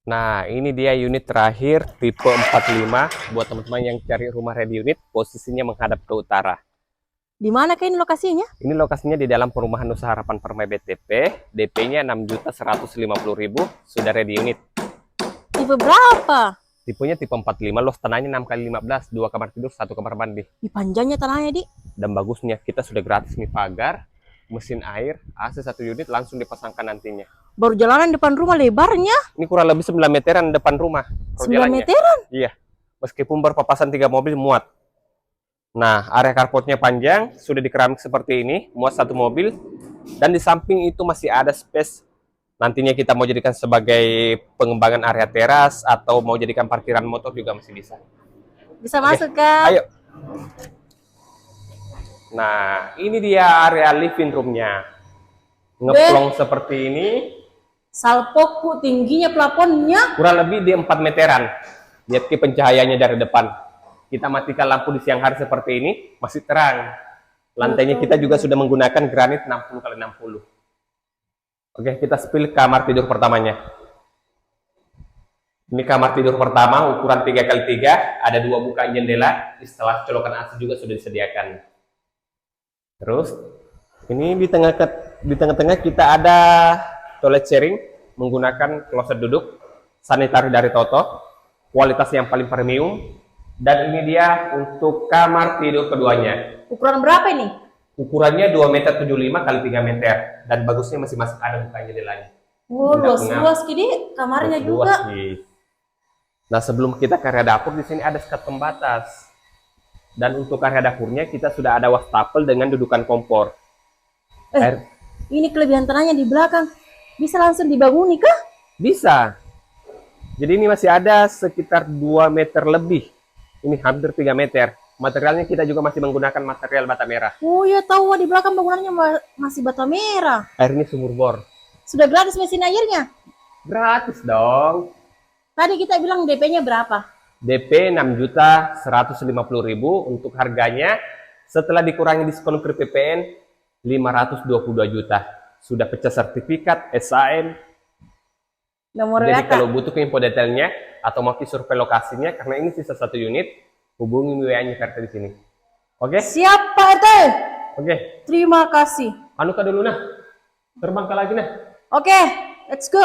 Nah, ini dia unit terakhir tipe 45 buat teman-teman yang cari rumah ready unit, posisinya menghadap ke utara. Di mana ini lokasinya? Ini lokasinya di dalam perumahan Nusa Harapan Permai BTP, DP-nya 6.150.000, sudah ready unit. Tipe berapa? Tipenya tipe 45, luas tanahnya 6x15, 2 kamar tidur, 1 kamar mandi. Di panjangnya tanahnya, Di. Dan bagusnya kita sudah gratis nih pagar, mesin air, AC 1 unit langsung dipasangkan nantinya. Baru jalanan depan rumah lebarnya. Ini kurang lebih 9 meteran depan rumah. 9 meteran? Iya. Meskipun berpapasan 3 mobil muat. Nah, area carportnya panjang, sudah dikeramik seperti ini, muat 1 mobil. Dan di samping itu masih ada space. Nantinya kita mau jadikan sebagai pengembangan area teras atau mau jadikan parkiran motor juga masih bisa. Bisa masuk, Kak. Ayo. Nah, ini dia area living room-nya. Ngeplong seperti ini. Salpokku tingginya plafonnya. Kurang lebih di 4 meteran. Lihat ke pencahayaannya dari depan. Kita matikan lampu di siang hari seperti ini, masih terang. Lantainya kita juga sudah menggunakan granit 60x60. Oke, kita spill kamar tidur pertamanya. Ini kamar tidur pertama, ukuran 3x3, ada 2 bukaan jendela, setelah colokan AC juga sudah disediakan. Terus, ini di tengah-tengah kita ada toilet sharing, menggunakan kloset duduk, sanitari dari Toto, kualitas yang paling premium, dan ini dia untuk kamar tidur keduanya. Ukuran berapa ini? Ukurannya 2,75 x 3 meter, dan bagusnya masih ada bukaan jendelanya. Oh, luas-luas gini kamarnya juga. Nah, sebelum kita ke area dapur, di sini ada sekat pembatas. Dan untuk area dapurnya kita sudah ada wastafel dengan dudukan kompor. Ini kelebihan tanahnya di belakang. Bisa langsung dibanguni kah? Bisa. Jadi ini masih ada sekitar 2 meter lebih. Ini hampir 3 meter. Materialnya kita juga masih menggunakan material bata merah. Oh ya, tahu di belakang bangunannya masih bata merah. Air ini sumur bor. Sudah gratis mesin airnya? Gratis dong. Tadi kita bilang DP-nya berapa? DP 6.150.000 untuk harganya setelah dikurangi diskon PPN 522 juta. Sudah pecah sertifikat SAM. Jadi kalau butuh info detailnya atau mau survei lokasinya, karena ini sisa 1 unit, hubungi WA-nya Verta di sini. Oke? Siap, Pak RT. Oke. Terima kasih. Anu ka dulu nah. Terbang ka lagi nah. Oke, let's go.